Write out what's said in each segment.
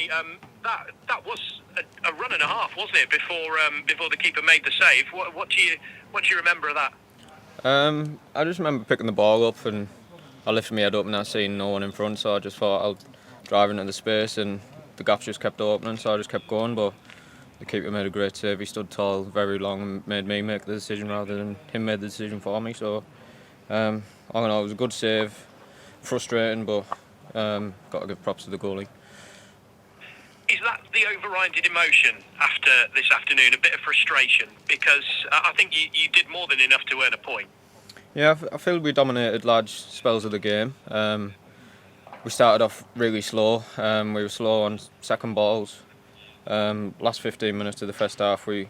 Tony, that was a run and a half, wasn't it? Before the keeper made the save. What do you remember of that? I just remember picking the ball up and I lifted my head up and I seen no one in front, so I just thought I'll drive into the space and the gaps just kept opening, so I just kept going. But the keeper made a great save. He stood tall very long and made me make the decision rather than him make the decision for me. So I don't know, it was a good save. Frustrating, but got to give props to the goalie. Is that the overriding emotion after this afternoon? A bit of frustration because I think you did more than enough to earn a point. Yeah, I feel we dominated large spells of the game. We started off really slow. We were slow on second balls. Last 15 minutes of the first half, we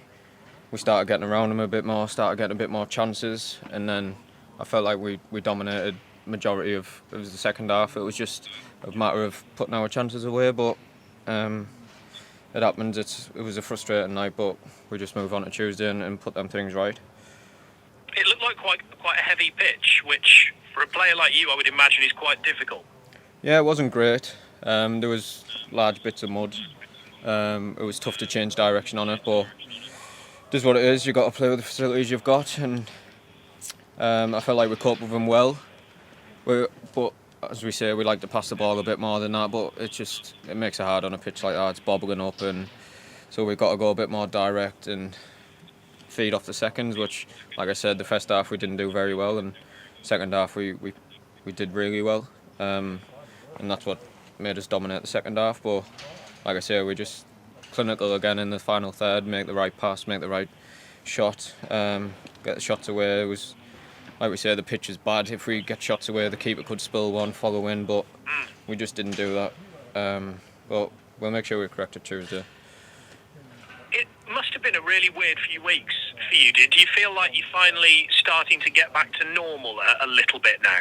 started getting around them a bit more, started getting a bit more chances, and then I felt like we dominated majority of the second half. It was just a matter of putting our chances away, but it happened. It was a frustrating night, but we just move on to Tuesday and put them things right. It looked like quite a heavy pitch, which for a player like you, I would imagine is quite difficult. Yeah, it wasn't great. There was large bits of mud. It was tough to change direction on it, but this is what it is. You've got to play with the facilities you've got, and I felt like we coped with them well. But as we say, we like to pass the ball a bit more than that, but it makes it hard on a pitch like that. It's bobbling up, and so we've got to go a bit more direct and feed off the seconds, which, like I said, the first half we didn't do very well, and second half we did really well, and that's what made us dominate the second half. But like I say, we just clinical again in the final third, make the right pass, make the right shot, get the shots away. It was, like we say, the pitch is bad. If we get shots away, the keeper could spill one, follow in, but we just didn't do that. But we'll make sure we correct it Tuesday. It must have been a really weird few weeks for you. Do you feel like you're finally starting to get back to normal a little bit now?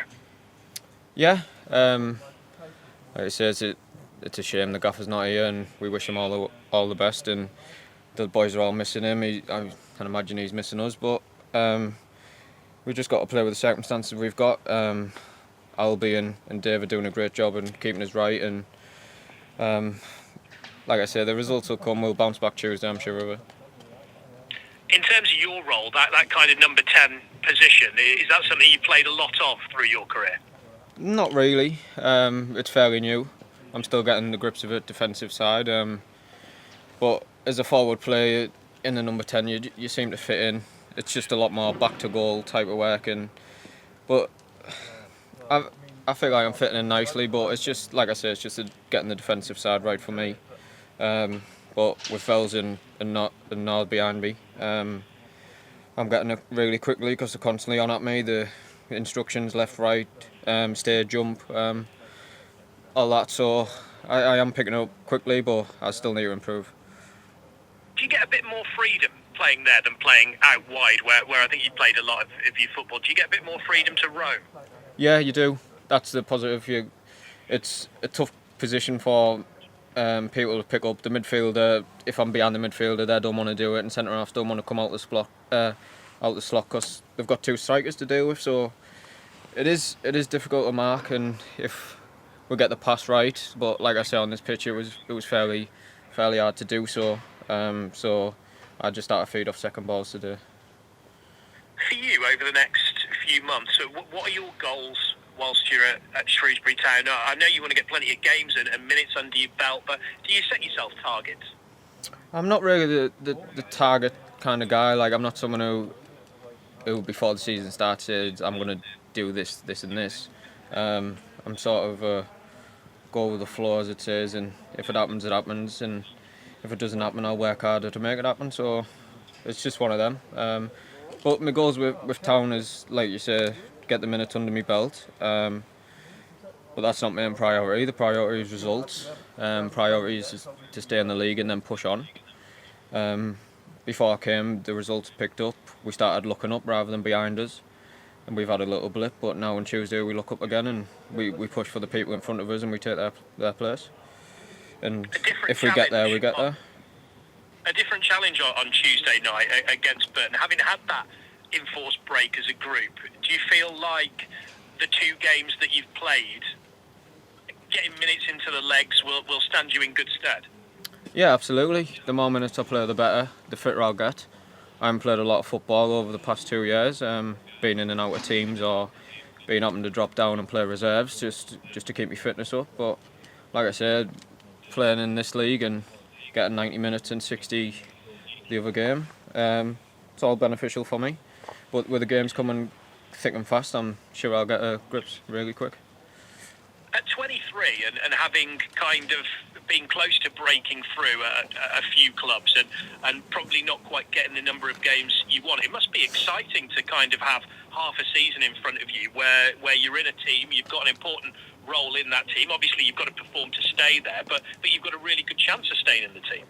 Yeah. Like I say, it's a shame the gaffer's not here, and we wish him all the best. And the boys are all missing him. I can imagine he's missing us, but we just got to play with the circumstances we've got. Albie and Dave are doing a great job in keeping us right, and like I say, the results will come. We'll bounce back Tuesday, I'm sure of it. In terms of your role, that kind of number 10 position, is that something you played a lot of through your career? Not really. It's fairly new. I'm still getting the grips of it, defensive side. But as a forward player in the number 10, you seem to fit in. It's just a lot more back to goal type of work, but I feel like I'm fitting in nicely. But it's just, like I say, it's just getting the defensive side right for me. But with Fells and Nord behind me, I'm getting it really quickly because they're constantly on at me. The instructions left, right, stay, jump, all that. So I am picking up quickly, but I still need to improve. Do you get a bit more freedom playing there than playing out wide, where I think you played a lot of your football? Do you get a bit more freedom to roam? Yeah, you do. That's the positive. It's a tough position for people to pick up. The midfielder, if I'm behind the midfielder, they don't want to do it, and centre halves don't want to come out the slot because they've got two strikers to deal with. So it is difficult to mark, and if we get the pass right, but like I said on this pitch, it was fairly hard to do so. So I just started to feed off second balls today. For you, over the next few months, what are your goals whilst you're at Shrewsbury Town? I know you want to get plenty of games and minutes under your belt, but do you set yourself targets? I'm not really the target kind of guy. Like, I'm not someone who before the season starts says I'm going to do this, and this. I'm sort of go with the flow, as it says, and if it happens, it happens, and if it doesn't happen, I'll work harder to make it happen. So it's just one of them. But my goals with Town is, like you say, get the minutes under my belt. But that's not my main priority. The priority is results. Priority is to stay in the league and then push on. Before I came, the results picked up. We started looking up rather than behind us. And we've had a little blip, but now on Tuesday we look up again and we push for the people in front of us and we take their place. And if we get there, we get there. A different challenge on Tuesday night against Burton. Having had that enforced break as a group, do you feel like the two games that you've played getting minutes into the legs will stand you in good stead? Yeah, absolutely. The more minutes I play, the better, the fitter I'll get. I haven't played a lot of football over the past 2 years, being in and out of teams or being having to drop down and play reserves just to keep my fitness up. But like I said, playing in this league and getting 90 minutes and 60 the other game, it's all beneficial for me. But with the games coming thick and fast, I'm sure I'll get grips really quick. At 23 and having kind of been close to breaking through a few clubs and probably not quite getting the number of games you want, it must be exciting to kind of have half a season in front of you where you're in a team, you've got an important role in that team. Obviously, you've got to perform to stay there, but you've got a really good chance of staying in the team.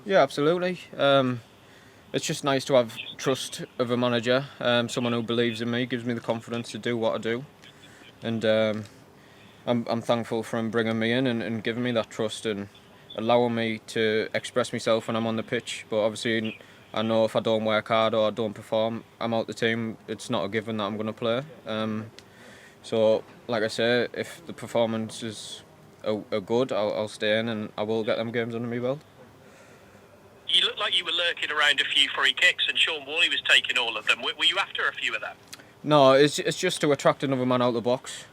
Yeah, absolutely. It's just nice to have trust of a manager, someone who believes in me, gives me the confidence to do what I do, and I'm thankful for him bringing me in and giving me that trust and allowing me to express myself when I'm on the pitch. But obviously, I know if I don't work hard or I don't perform, I'm out the team. It's not a given that I'm going to play. So, like I say, if the performances are good, I'll stay in and I will get them games under my belt. You look like you were lurking around a few free kicks, and Sean Wally was taking all of them. Were you after a few of them? No, it's just to attract another man out of the box.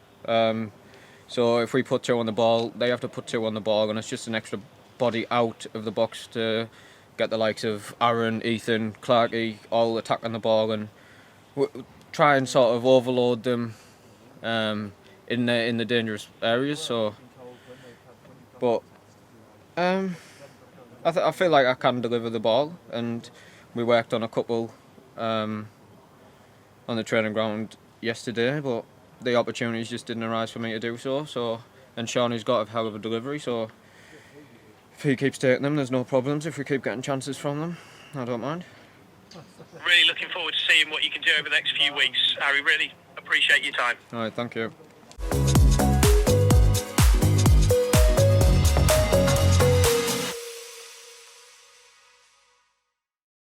So if we put 2 on the ball, they have to put 2 on the ball, and it's just an extra body out of the box to get the likes of Aaron, Ethan, Clarkey all attacking the ball and try and sort of overload them in the dangerous areas. So, but I feel like I can deliver the ball, and we worked on a couple on the training ground yesterday, but the opportunities just didn't arise for me to do so. And Shawnee's got a hell of a delivery, so if he keeps taking them, there's no problems. If we keep getting chances from them, I don't mind. Really looking forward to seeing what you can do over the next few weeks, Harry. Really appreciate your time. All right, thank you.